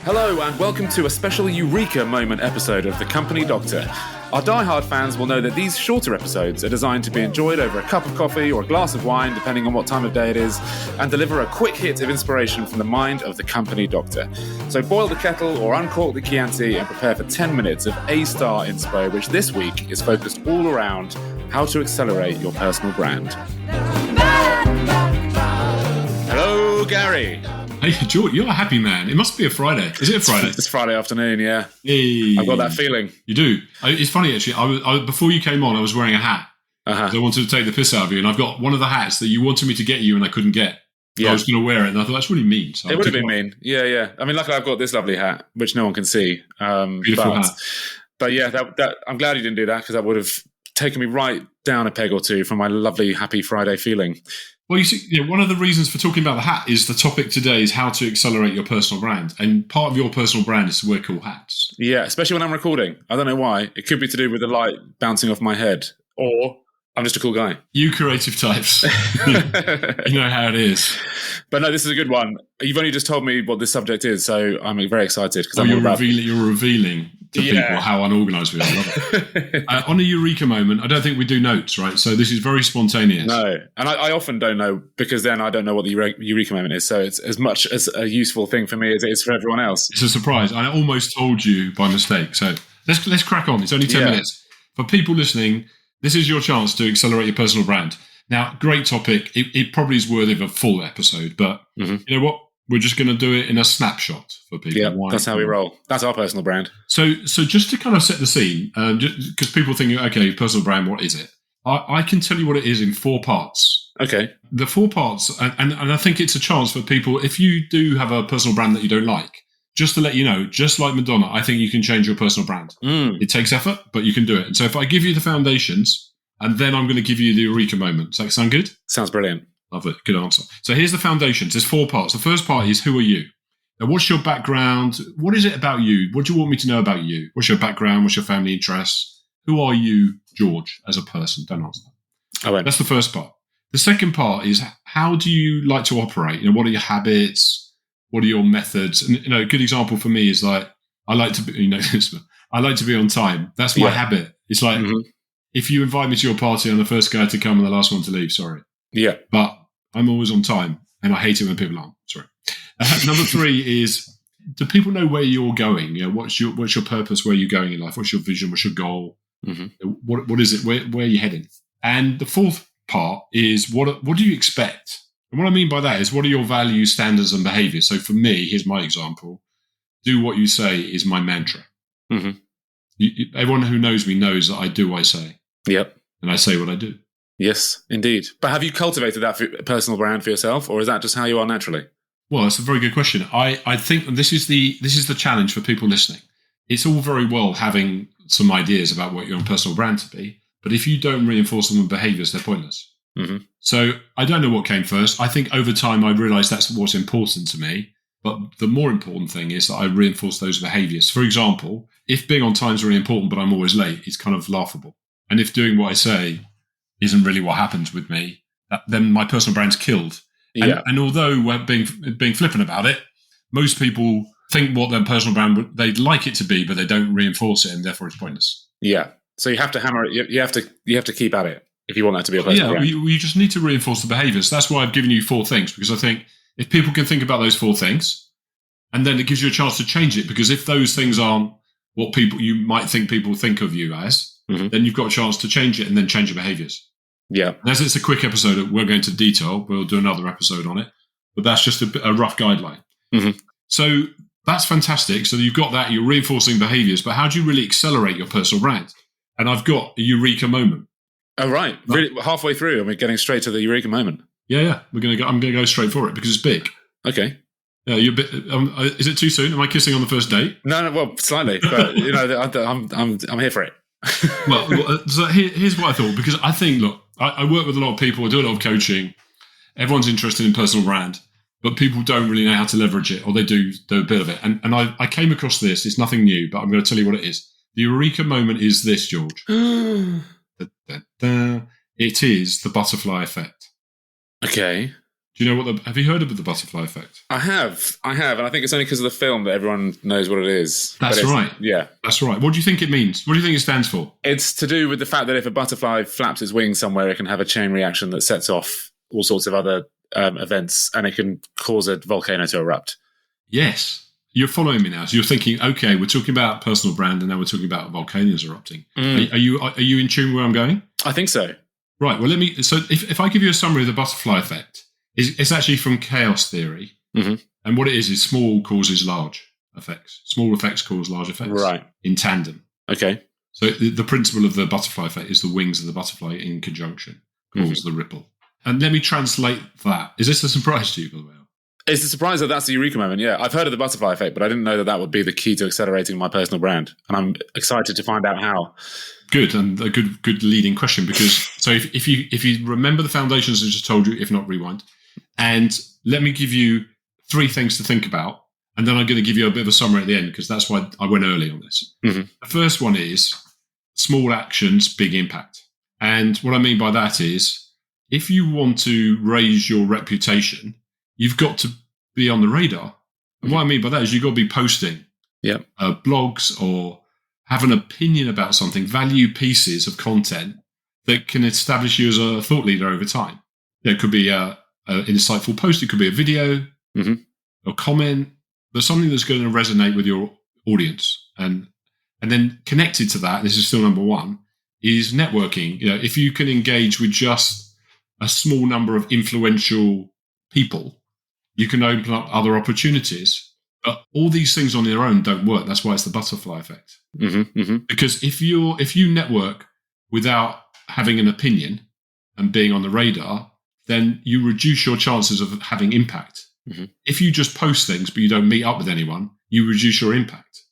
Hello and welcome to a special Eureka Moment episode of The Company Doctor. Our die-hard fans will know that these shorter episodes are designed to be enjoyed over a cup of coffee or a glass of wine, depending on what time of day it is, and deliver a quick hit of inspiration from the mind of the Company Doctor. So boil the kettle or uncork the chianti and prepare for 10 minutes of A-star inspo, which this week is focused all around how to accelerate your personal brand. Hello, Gary. Hey, George, you're a happy man. It must be a Friday. Is it a Friday? It's Friday afternoon, yeah. Hey. I've got that feeling. You do. It's funny, actually. I before you came on, I was wearing a hat. Uh-huh. So I wanted to take the piss out of you, and I've got one of the hats that you wanted me to get you and I couldn't get. So yeah. I was going to wear it, and I thought, that's really mean. So it would have been mean. Yeah. I mean, luckily I've got this lovely hat, which no one can see. Beautiful hat. But yeah, that I'm glad you didn't do that, because that would have taken me right down a peg or two from my lovely, happy Friday feeling. Well, you see, one of the reasons for talking about the hat is the topic today is how to accelerate your personal brand. And part of your personal brand is to wear cool hats. Yeah, especially when I'm recording. I don't know why. It could be to do with the light bouncing off my head, or I'm just a cool guy. You creative types. You know how it is. But no, this is a good one. You've only just told me what this subject is, so I'm very excited. You're revealing to people how unorganised we are. I love it. On a Eureka moment, I don't think we do notes, right? So this is very spontaneous. No, and I often don't know, because then I don't know what the Eureka moment is. So it's as much as a useful thing for me as it is for everyone else. It's a surprise. I almost told you by mistake. So let's crack on. It's only 10 minutes. For people listening, this is your chance to accelerate your personal brand. Now, great topic. It probably is worthy of a full episode, but you know what? We're just going to do it in a snapshot for people. Yeah, that's how we roll. That's our personal brand. So just to kind of set the scene, because people think, okay, personal brand, what is it? I can tell you what it is in 4 parts. Okay. The 4 parts, and I think it's a chance for people, if you do have a personal brand that you don't like, just to let you know, just like Madonna, I think you can change your personal brand. It takes effort, but you can do it. And so if I give you the foundations, and then I'm going to give you the Eureka moment. Does that sound good? Sounds brilliant. Love it. Good answer. So here's the foundations. There's 4 parts. The first part is, who are you? Now, what's your background? What is it about you? What do you want me to know about you? What's your background? What's your family interests? Who are you, George, as a person? Don't answer that. Oh, that's the first part. The second part is, how do you like to operate? What are your habits? What are your methods? And a good example for me is like, I like to be, I like to be on time. That's my habit. It's like, if you invite me to your party, I'm the first guy to come and the last one to leave. Sorry. Yeah. But I'm always on time, and I hate it when people aren't. Sorry. Number 3 is, do people know where you're going? What's your purpose? Where are you going in life? What's your vision? What's your goal? What is it? Where are you heading? And the 4th part is, what do you expect? And what I mean by that is, what are your values, standards, and behaviors? So for me, here's my example. Do what you say is my mantra. Everyone who knows me knows that I do what I say. Yep. And I say what I do. Yes, indeed. But have you cultivated that personal brand for yourself, or is that just how you are naturally? Well, that's a very good question. I think this is the challenge for people listening. It's all very well having some ideas about what your own personal brand to be, but if you don't reinforce them with behaviors, they're pointless. So I don't know what came first. I think over time I realized that's what's important to me. But the more important thing is that I reinforce those behaviors. For example, if being on time is really important, but I'm always late, it's kind of laughable. And if doing what I say isn't really what happens with me, then my personal brand's killed. And although we're being flippant about it, most people think what their personal brand they'd like it to be, but they don't reinforce it, and therefore it's pointless. Yeah. So you have to hammer it. You have to keep at it if you want that to be a personal brand. You just need to reinforce the behaviors. That's why I've given you 4 things, because I think if people can think about those 4 things, and then it gives you a chance to change it, because if those things aren't what you might think people think of you as, then you've got a chance to change it and then change your behaviors. Yeah. And as it's a quick episode, we're going to detail. We'll do another episode on it, but that's just a rough guideline. So that's fantastic. So you've got that, you're reinforcing behaviors, but how do you really accelerate your personal brand? And I've got a Eureka moment. Oh, right. Really, halfway through, and we're getting straight to the Eureka moment. Yeah. I'm going to go straight for it because it's big. Okay. Yeah, you're a bit. Is it too soon? Am I kissing on the first date? No, well, slightly, but I'm here for it. So here's what I thought, because I think, look, I work with a lot of people, I do a lot of coaching. Everyone's interested in personal brand, but people don't really know how to leverage it, or they do a bit of it. And I came across this. It's nothing new, but I'm going to tell you what it is. The Eureka moment is this, George. It is the butterfly effect. Okay. Do you know have you heard of the butterfly effect? I have, and I think it's only because of the film that everyone knows what it is. That's right. Yeah. That's right. What do you think it means? What do you think it stands for? It's to do with the fact that if a butterfly flaps its wings somewhere, it can have a chain reaction that sets off all sorts of other events, and it can cause a volcano to erupt. Yes. You're following me now. So you're thinking, okay, we're talking about personal brand, and now we're talking about volcanoes erupting. Are you in tune where I'm going? I think so. Right. Well, so if I give you a summary of the butterfly effect, it's actually from chaos theory. Mm-hmm. And what it is small causes large effects. Small effects cause large effects. Right. In tandem. Okay. So the principle of the butterfly effect is the wings of the butterfly in conjunction cause the ripple. And let me translate that. Is this a surprise to you, by the way? It's a surprise that that's the Eureka Moment, yeah. I've heard of the butterfly effect, but I didn't know that would be the key to accelerating my personal brand. And I'm excited to find out how. Good, and a good leading question, because so if you remember the foundations I just told you, if not, rewind. And let me give you 3 things to think about, and then I'm going to give you a bit of a summary at the end, because that's why I went early on this. Mm-hmm. The first one is small actions, big impact. And what I mean by that is, if you want to raise your reputation, you've got to be on the radar. And what I mean by that is you've got to be posting blogs or have an opinion about something, value pieces of content that can establish you as a thought leader over time. It could be an insightful post, it could be a video, or comment, but something that's going to resonate with your audience. And then connected to that, this is still number 1, is networking. If you can engage with just a small number of influential people, you can open up other opportunities. But all these things on their own don't work. That's why it's the butterfly effect. Because if you network without having an opinion and being on the radar, then you reduce your chances of having impact. If you just post things but you don't meet up with anyone, you reduce your impact.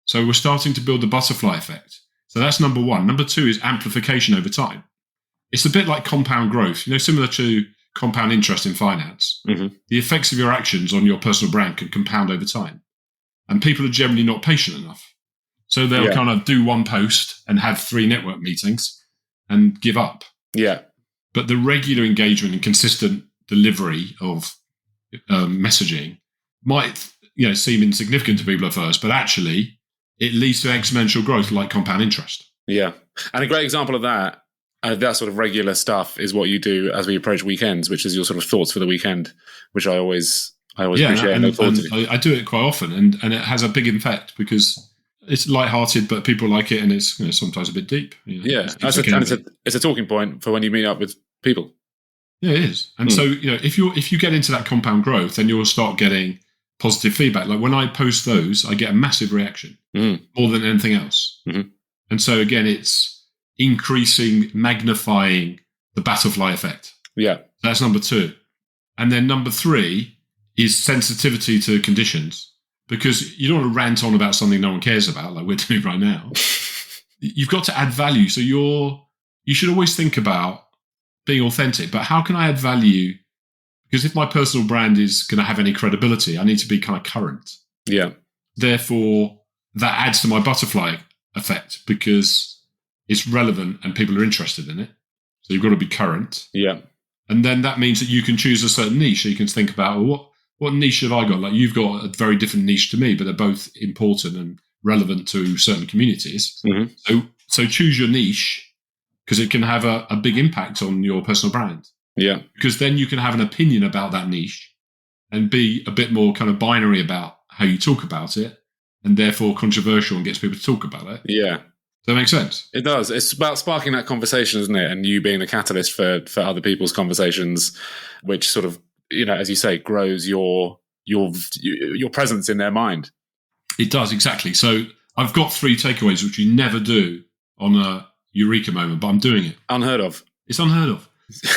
So we're starting to build the butterfly effect. So that's number 1. Number 2 is amplification over time. It's a bit like compound growth, similar to compound interest in finance. The effects of your actions on your personal brand can compound over time. And people are generally not patient enough. So they'll kind of do one post and have 3 network meetings and give up. Yeah. But the regular engagement and consistent delivery of messaging might seem insignificant to people at first, but actually it leads to exponential growth like compound interest. Yeah. And a great example of that sort of regular stuff is what you do as we approach weekends, which is your sort of thoughts for the weekend, which I always appreciate and look forward to. I do it quite often, and it has a big impact because it's lighthearted, but people like it, and it's sometimes a bit deep. It's a talking point for when you meet up with people. Yeah, it is. And so if you get into that compound growth, then you'll start getting positive feedback. Like when I post those, I get a massive reaction more than anything else. And so again, it's increasing, magnifying the butterfly effect. Yeah. That's number 2. And then number 3 is sensitivity to conditions, because you don't want to rant on about something no one cares about, like we're doing right now. You've got to add value. So you should always think about being authentic, but how can I add value? Because if my personal brand is going to have any credibility, I need to be kind of current. Yeah. Therefore, that adds to my butterfly effect because it's relevant and people are interested in it. So you've got to be current. Yeah. And then that means that you can choose a certain niche. So you can think about, well, what niche have I got? Like you've got a very different niche to me, but they're both important and relevant to certain communities. So choose your niche because it can have a big impact on your personal brand. Yeah. Because then you can have an opinion about that niche and be a bit more kind of binary about how you talk about it, and therefore controversial and gets people to talk about it. Yeah. Does that make sense? It does. It's about sparking that conversation, isn't it? And you being the catalyst for other people's conversations, which sort of, as you say, grows your presence in their mind. It does, exactly. So I've got 3 takeaways, which you never do on a Eureka Moment, but I'm doing it. Unheard of. It's unheard of.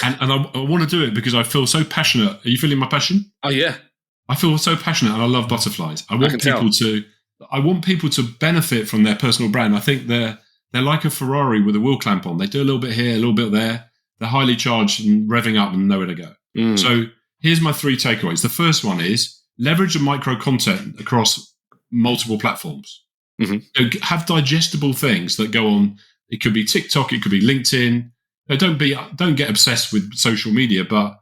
and I want to do it because I feel so passionate. Are you feeling my passion? Oh, yeah. I feel so passionate and I love butterflies. I want people to benefit from their personal brand. I think they're like a Ferrari with a wheel clamp on. They do a little bit here, a little bit there. They're highly charged and revving up and nowhere to go. So here's my 3 takeaways. The first one is leverage the micro content across multiple platforms. Have digestible things that go on. It could be TikTok, it could be LinkedIn. Don't get obsessed with social media, but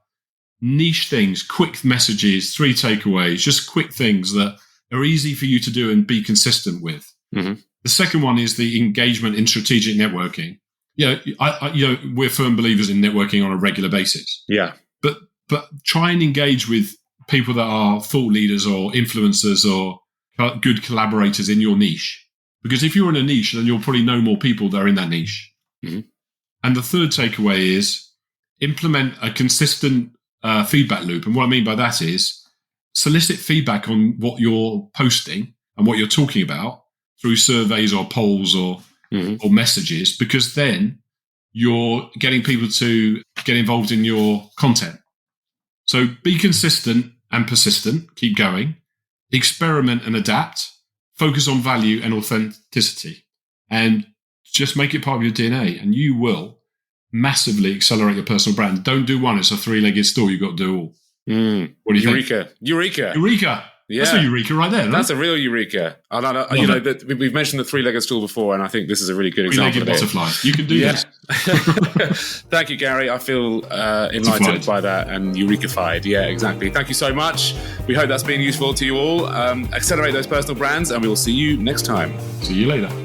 niche things, quick messages, 3 takeaways, just quick things that are easy for you to do and be consistent with. Mm-hmm. The second one is the engagement in strategic networking. We're firm believers in networking on a regular basis. Yeah. But try and engage with people that are thought leaders or influencers or good collaborators in your niche. Because if you're in a niche, then you'll probably know more people that are in that niche. Mm-hmm. And the third takeaway is implement a consistent feedback loop. And what I mean by that is solicit feedback on what you're posting and what you're talking about through surveys or polls or messages, because then you're getting people to get involved in your content. So be consistent and persistent. Keep going. Experiment and adapt. Focus on value and authenticity. And just make it part of your DNA, and you will massively accelerate your personal brand. Don't do one. It's a 3-legged stool. You've got to do all. What do you think? Eureka. Yeah. That's a eureka right there. That's a real eureka. And we've mentioned the 3-legged stool before, and I think this is a really good example of it. 3-legged butterfly. You can do this. Thank you, Gary. I feel enlightened by that and eureka-fied. Yeah, exactly. Thank you so much. We hope that's been useful to you all. Accelerate those personal brands, and we will see you next time. See you later.